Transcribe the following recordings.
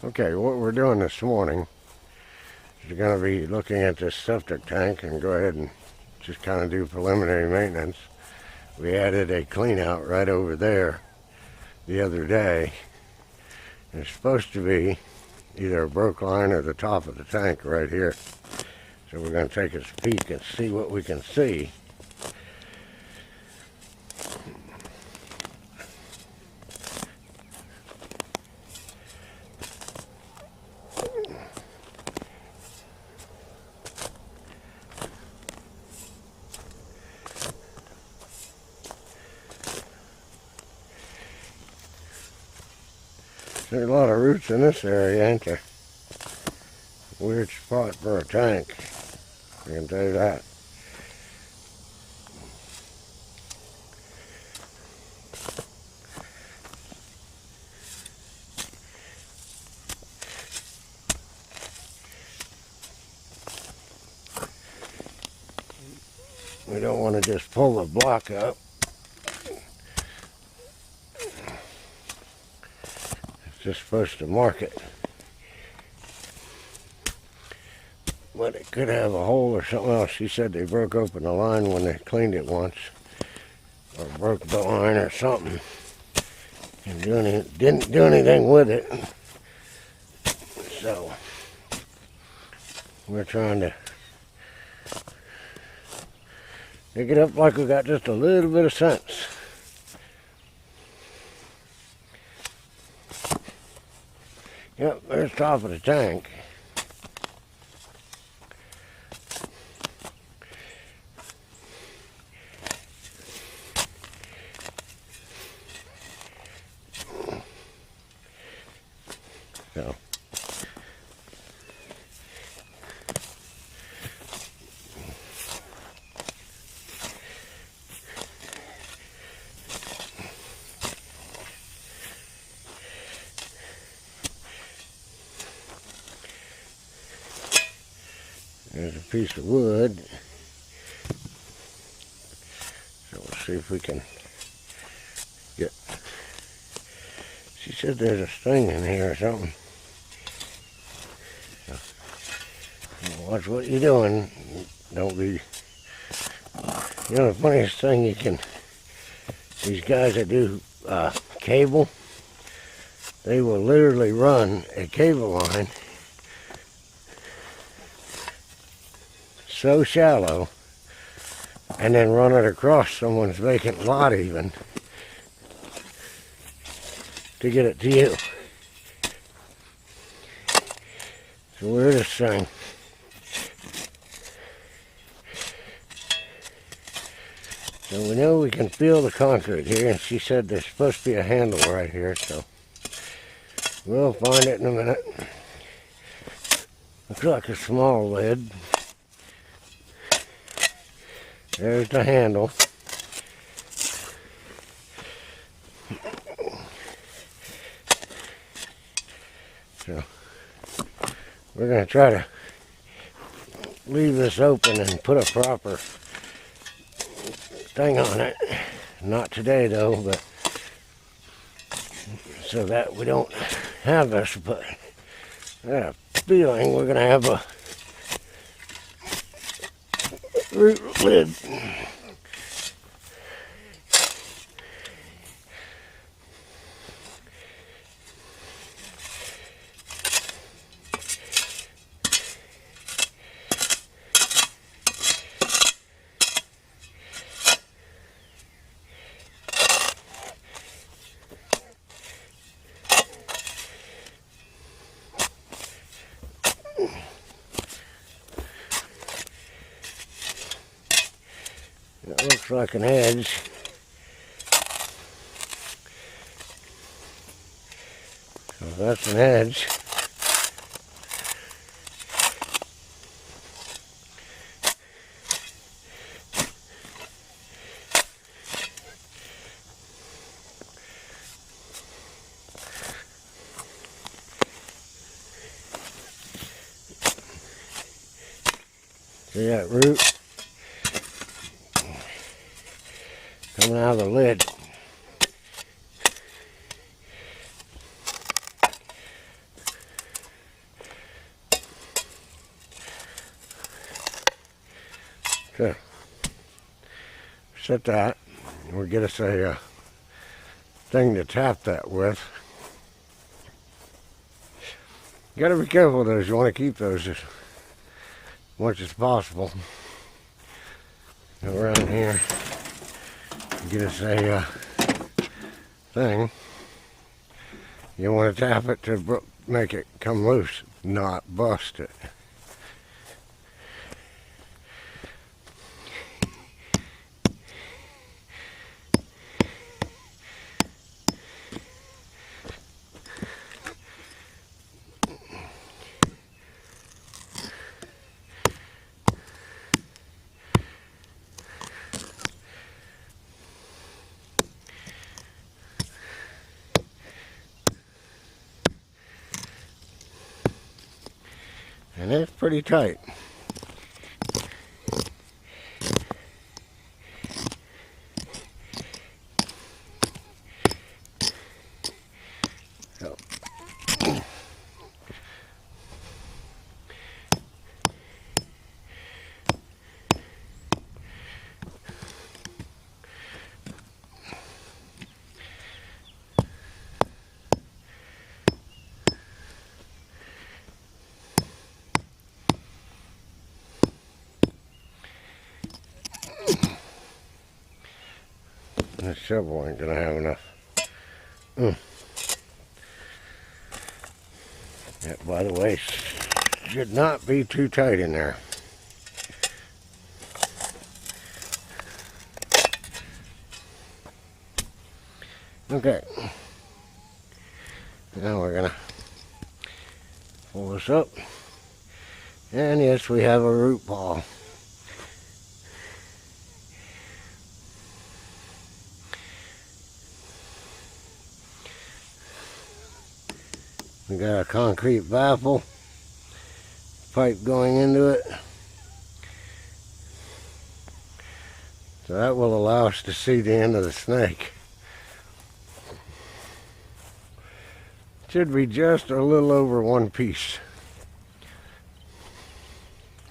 Okay, what we're doing this morning is going to be looking at this septic tank and go ahead and just kind of do preliminary maintenance. We added a clean out right over there the other day. It's supposed to be either a broke line or the top of the tank right here. So we're going to take a peek and see what we can see. There's a lot of roots in this area, ain't there? Weird spot for a tank, I can tell you that. We don't want to just pull the block up. It's just supposed to mark it. But it could have a hole or something else. She said they broke open the line when they cleaned it once. Or broke the line or something. And didn't do anything with it. So, we're trying to pick it up like we got just a little bit of sense. Yep, there's the top of the tank. So, there's a piece of wood. So we'll see if we can get. She said there's a string in here or something. So, watch what you're doing. Don't be. You know, the funniest thing you can. These guys that do cable, they will literally run a cable line so shallow and then run it across someone's vacant lot even to get it to you. It's the weirdest thing. So we know we can feel the concrete here, and she said there's supposed to be a handle right here, so we'll find it in a minute. Looks like a small lid. There's the handle. So we're going to try to leave this open and put a proper thing on it. Not today though, but so that we don't have this, but I got a feeling we're going to have a root lid. That looks like an edge. So that's an edge. See that root coming out of the lid. So, set that. We'll get us a thing to tap that with. You gotta be careful with those. You want to keep those as much as possible. Go around here, get us a thing. You want to tap it to make it come loose, not bust it. And it's pretty tight. So. This shovel ain't gonna have enough. That, by the way, should not be too tight in there. Okay. Now we're gonna pull this up. And yes, we have a root ball. We got a concrete baffle pipe going into it. So that will allow us to see the end of the snake. Should be just a little over 1 piece.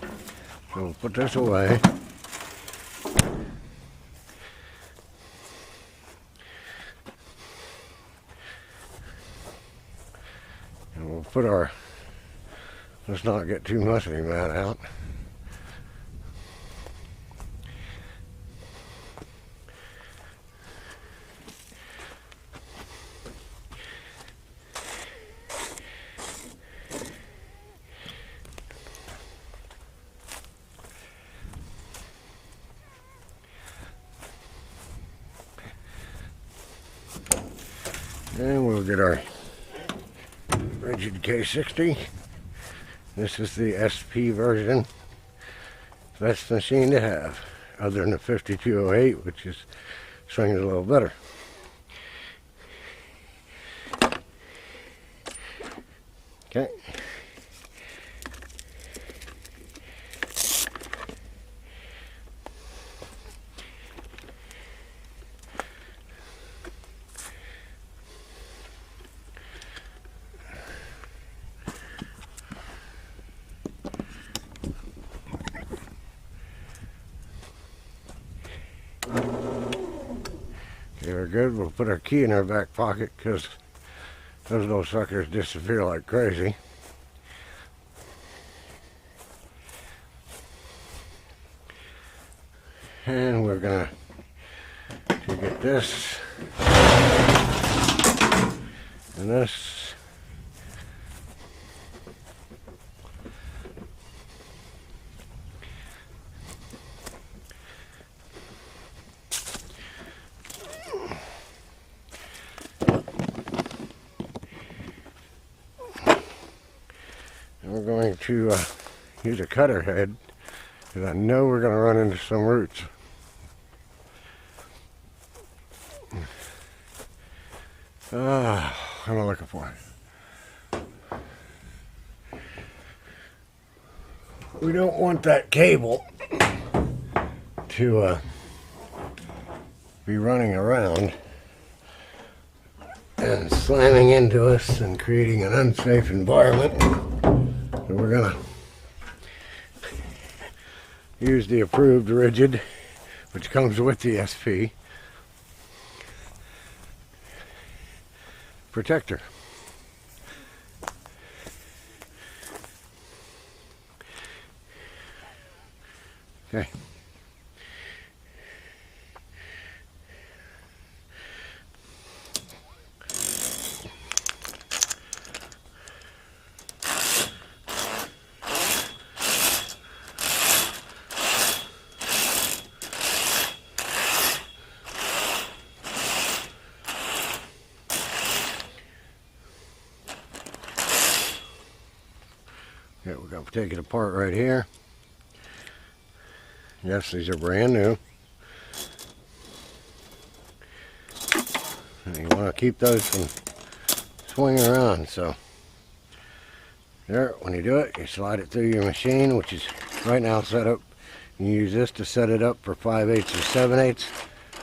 So we'll put this away. And we'll put our, let's not get too much of that out. And we'll get our Ridgid K60. This is the SP version. Best machine to have, other than the 5208, which is swings a little better. Okay. Okay, we're good. We'll put our key in our back pocket because those little suckers disappear like crazy. And we're gonna get this and this. We're going to use a cutter head because I know we're going to run into some roots. What am I looking for? We don't want that cable to be running around and slamming into us and creating an unsafe environment. So we're gonna use the approved Ridgid, which comes with the SP protector. Okay. Okay, we're going to take it apart right here. Yes, these are brand new. And you want to keep those from swinging around, so there, when you do it, you slide it through your machine, which is right now set up. You use this to set it up for 5/8 or 7/8.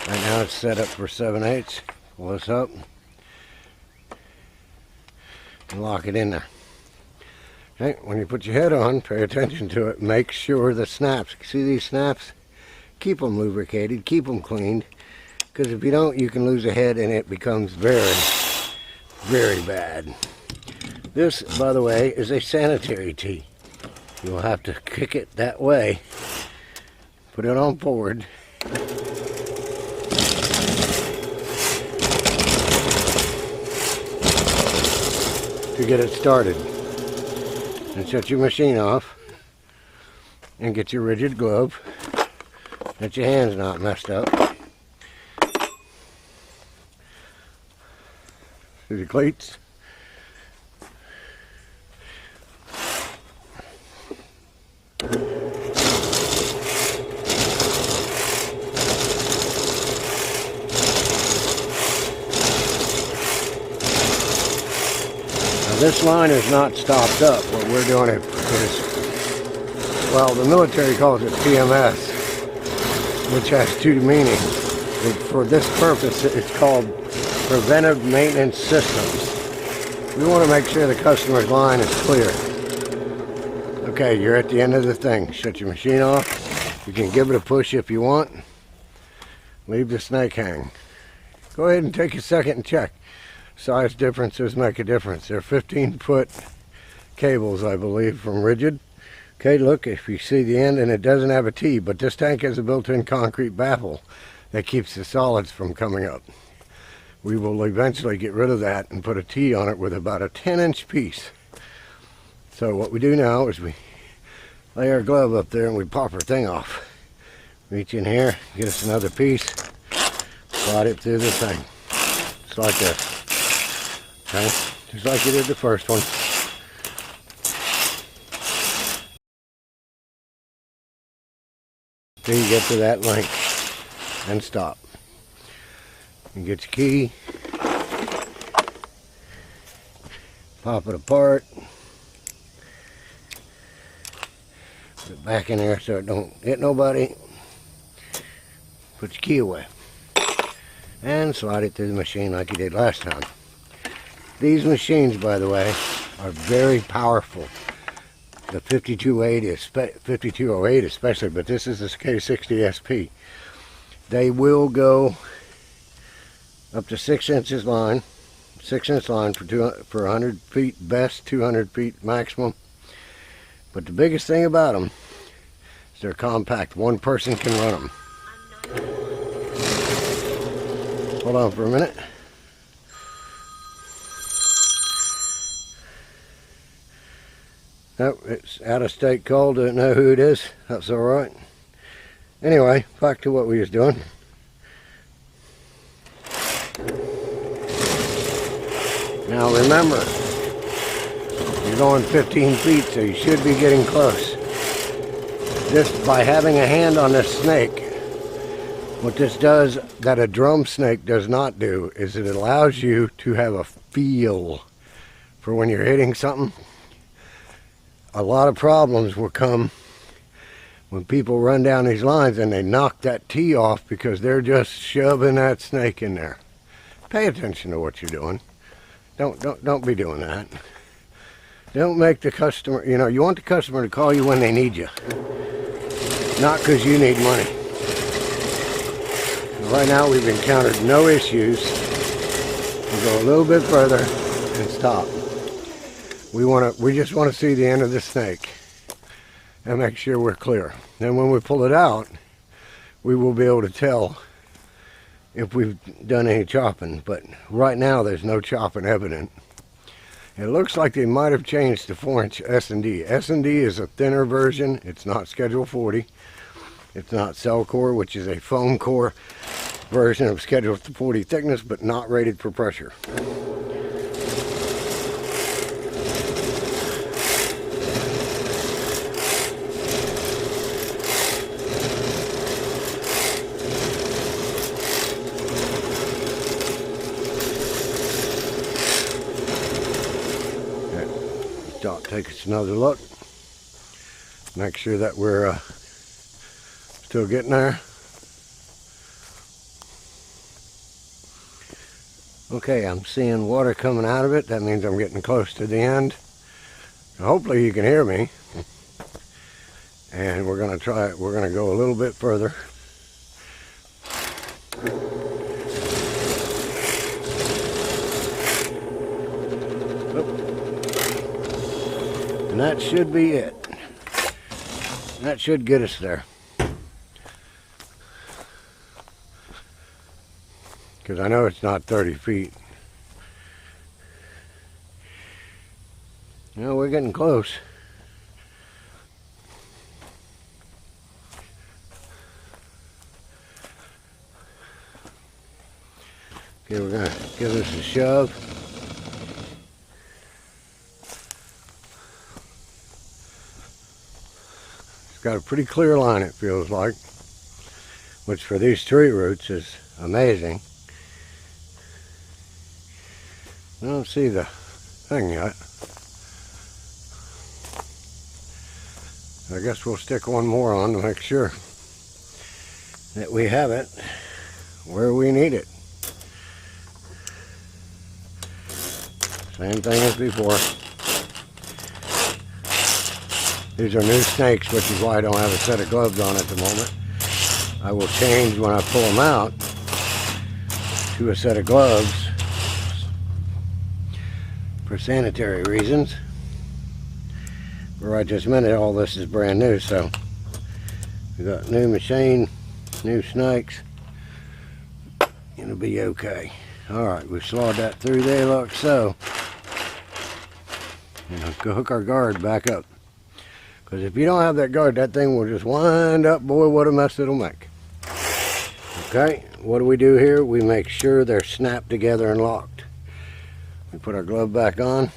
Right now it's set up for 7/8. Pull this up and lock it in there. Okay, when you put your head on, pay attention to it. Make sure the snaps, see these snaps? Keep them lubricated, keep them cleaned, because if you don't, you can lose a head and it becomes very, very bad. This, by the way, is a sanitary tee. You'll have to kick it that way. Put it on forward. To get it started. And shut your machine off. And get your Ridgid glove. That your hand's not messed up. See the cleats? This line is not stopped up. What we're doing is, well, the military calls it PMS, which has two meanings. But for this purpose, it's called Preventive Maintenance Systems. We want to make sure the customer's line is clear. Okay, you're at the end of the thing. Shut your machine off. You can give it a push if you want. Leave the snake hang. Go ahead and take a second and check. Size differences make a difference. They're 15-foot cables, I believe, from Ridgid. Okay, look, if you see the end, and it doesn't have a T, but this tank has a built-in concrete baffle that keeps the solids from coming up. We will eventually get rid of that and put a T on it with about a 10-inch piece. So what we do now is we lay our glove up there and we pop our thing off. Reach in here, get us another piece, slide it through the thing. Just like this. Okay, just like you did the first one. Till you get to that length and stop. You get your key, pop it apart, put it back in there so it don't hit nobody. Put your key away and slide it through the machine like you did last time. These machines, by the way, are very powerful. The 5208 especially, but this is the K60 SP. They will go up to 6 inches line, 6-inch line for 100 feet best, 200 feet maximum. But the biggest thing about them is they're compact. One person can run them. Hold on for a minute. Nope, it's out of state call, don't know who it is. That's alright. Anyway, back to what we was doing. Now remember, you're going 15 feet, so you should be getting close. This, by having a hand on this snake, what this does that a drum snake does not do is it allows you to have a feel for when you're hitting something. A lot of problems will come when people run down these lines and they knock that tee off because they're just shoving that snake in there. Pay attention to what you're doing. Don't be doing that. Don't make the customer, you know, you want the customer to call you when they need you. Not because you need money. Right now we've encountered no issues. We'll go a little bit further and stop. We just want to see the end of the snake and make sure we're clear. Then when we pull it out, we will be able to tell if we've done any chopping. But right now there's no chopping evident. It looks like they might have changed the 4-inch S&D. S&D is a thinner version. It's not Schedule 40. It's not cell core, which is a foam core version of Schedule 40 thickness, but not rated for pressure. Take us another look. Make sure that we're still getting there. Okay, I'm seeing water coming out of it. That means I'm getting close to the end. Hopefully you can hear me. And we're going to try it. We're going to go a little bit further. And that should be it. That should get us there. Because I know it's not 30 feet. You know, we're getting close. Okay, we're going to give this a shove. Got a pretty clear line, it feels like, which for these tree roots is amazing. I don't see the thing yet. I guess we'll stick one more on to make sure that we have it where we need it. Same thing as before. These are new snakes, which is why I don't have a set of gloves on at the moment. I will change when I pull them out to a set of gloves for sanitary reasons. But right this minute, all this is brand new, so we got new machine, new snakes. It'll be okay. Alright, we've slawed that through there like so. And let's go hook our guard back up. Because if you don't have that guard, that thing will just wind up. Boy, what a mess it'll make. Okay, what do we do here? We make sure they're snapped together and locked. We put our glove back on.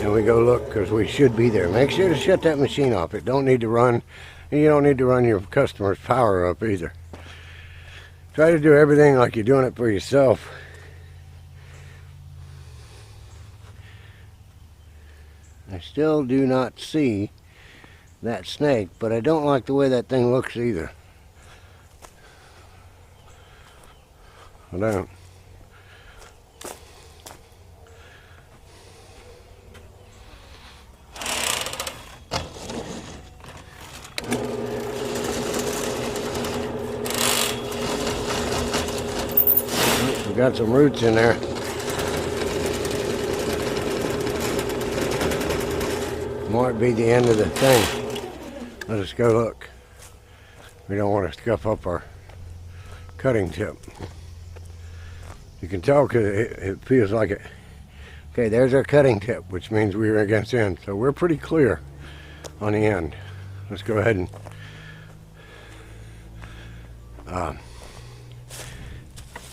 And we go look, because we should be there. Make sure to shut that machine off. It don't need to run, and you don't need to run your customer's power up either. Try to do everything like you're doing it for yourself. I still do not see that snake, but I don't like the way that thing looks either. I don't. We got some roots in there. Might be the end of the thing. Let us go look. We don't want to scuff up our cutting tip. You can tell because it feels like it. Okay, there's our cutting tip, which means we're against the end. So we're pretty clear on the end. Let's go ahead and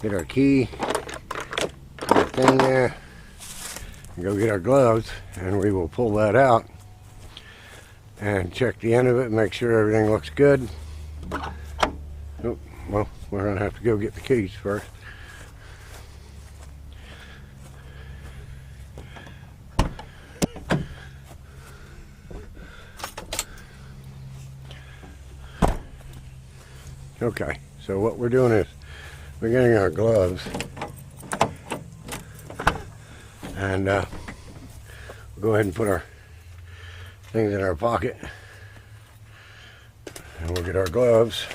get our key, put our thing there, and go get our gloves, and we will pull that out and check the end of it, make sure everything looks good. Oh, well, we're going to have to go get the keys first. Okay, so what we're doing is we're getting our gloves, and we're go ahead and put our things in our pocket, and we'll get our gloves,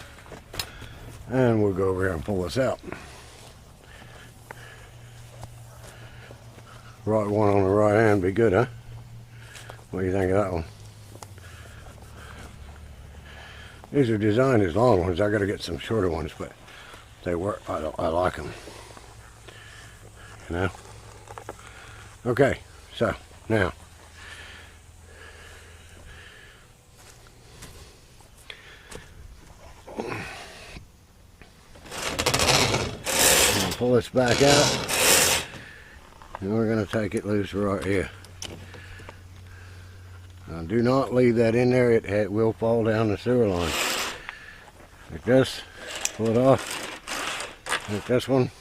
and we'll go over here and pull this out. Right one on the right hand be good, huh? What do you think of that one? These are designed as long ones. I got to get some shorter ones, but they work. I like them. You know. Okay, so now pull this back out, and we're going to take it loose right here. Now, do not leave that in there. It will fall down the sewer line. Like this. Pull it off. Like this one.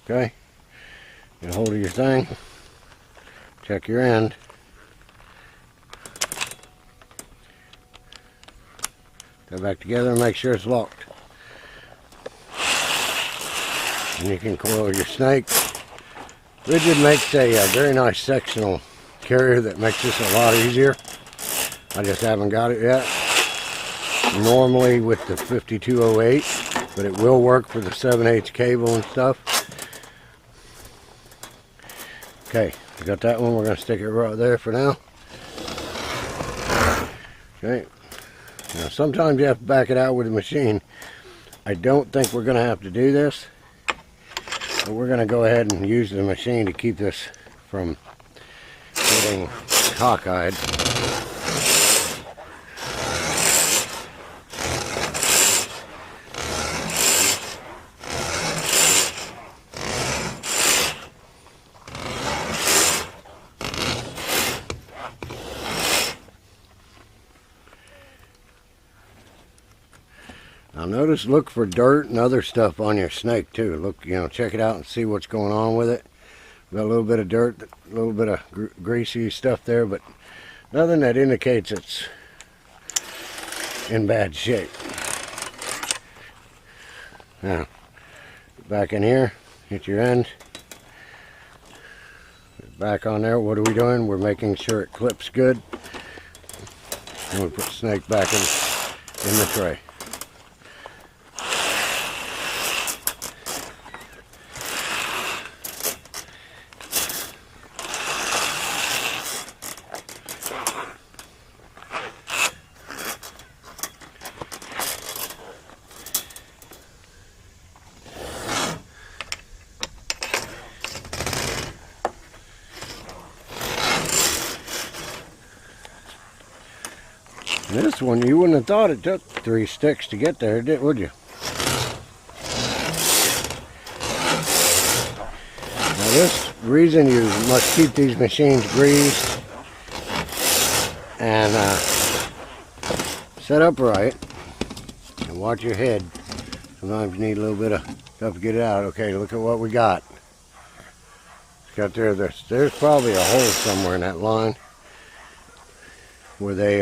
Okay. Get a hold of your thing. Check your end. Go back together and make sure it's locked. And you can coil your snake. Ridgid makes a very nice sectional carrier that makes this a lot easier. I just haven't got it yet. Normally with the 5208, but it will work for the 7/8 cable and stuff. Okay, we got that one. We're going to stick it right there for now. Okay. Now sometimes you have to back it out with a machine. I don't think we're going to have to do this, but we're going to go ahead and use the machine to keep this from getting cockeyed. Now notice, look for dirt and other stuff on your snake too. Look, you know, check it out and see what's going on with it. Got a little bit of dirt, a little bit of greasy stuff there, but nothing that indicates it's in bad shape. Now, back in here, hit your end. Back on there, what are we doing? We're making sure it clips good. And we put the snake back in the tray. This one, you wouldn't have thought it took 3 sticks to get there, would you? Now this reason you must keep these machines greased and set up right and watch your head. Sometimes you need a little bit of stuff to get it out. Okay, look at what we got. It's got there's probably a hole somewhere in that line where they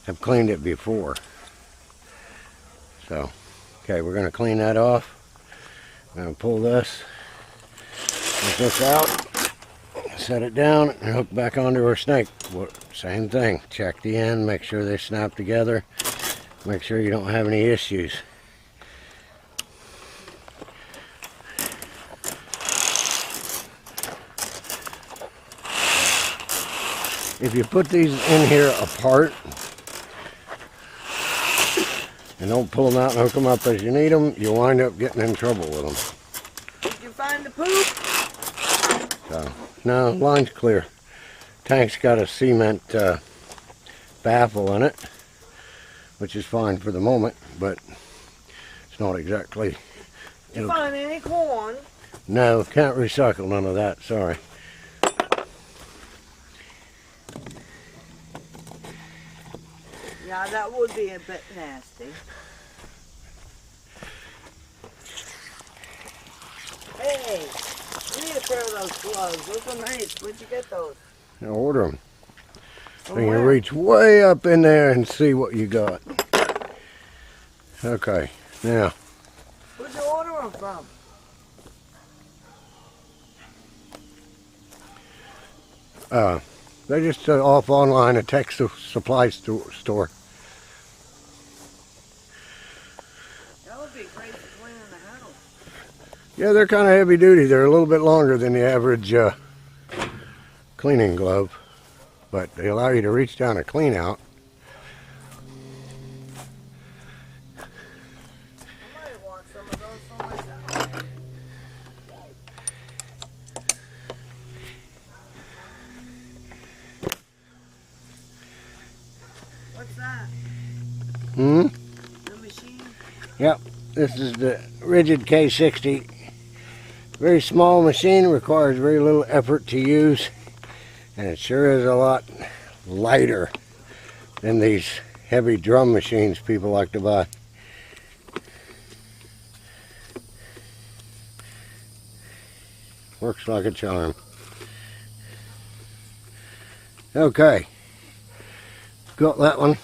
have cleaned it before. So, okay, we're going to clean that off. I'm going to pull this, get this out, set it down, and hook back onto our snake. Same thing. Check the end, make sure they snap together, make sure you don't have any issues. If you put these in here apart, and don't pull them out and hook them up as you need them, you'll wind up getting in trouble with them. Did you find the poop? So, no, line's clear. Tank's got a cement baffle in it, which is fine for the moment, but it's not exactly. Did you find any corn? No, can't recycle none of that, sorry. Yeah, that would be a bit nasty. Hey, you need a pair of those gloves. Those are nice. Where'd you get those? Now order them. So you can reach way up in there and see what you got. Okay, now. Where'd you order them from? They're just off online, a tech supply store. That would be great for cleaning the house. Yeah, they're kind of heavy duty. They're a little bit longer than the average cleaning glove, but they allow you to reach down and clean out. I might want some of those for myself. What's that? The machine? Yep, this is the Ridgid K60. Very small machine, requires very little effort to use, and it sure is a lot lighter than these heavy drum machines people like to buy. Works like a charm. Okay, got that one.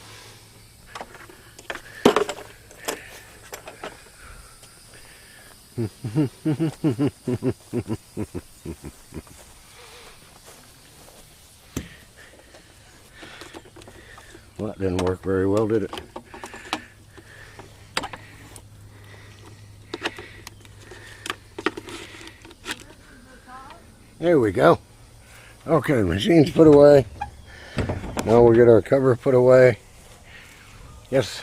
Well, that didn't work very well, did it? There we go. Okay, machine's put away. Now we'll get our cover put away. Yes,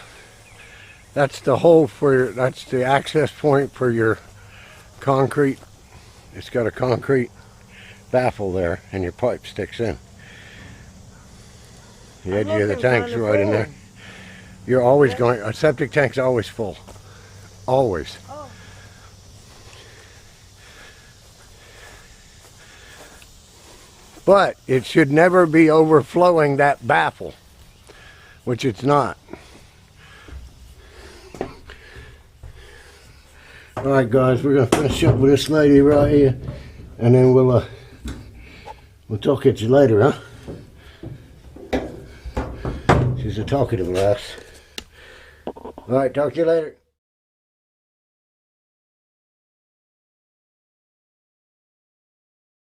that's the hole for your, that's the access point for your concrete. It's got a concrete baffle there and your pipe sticks in. The edge of the tank's right in there. You're always going, a septic tank's always full. Always. Oh. But it should never be overflowing that baffle, which it's not. Alright guys, we're going to finish up with this lady right here, and then we'll talk at you later, huh? She's a talkative lass. Alright, talk to you later.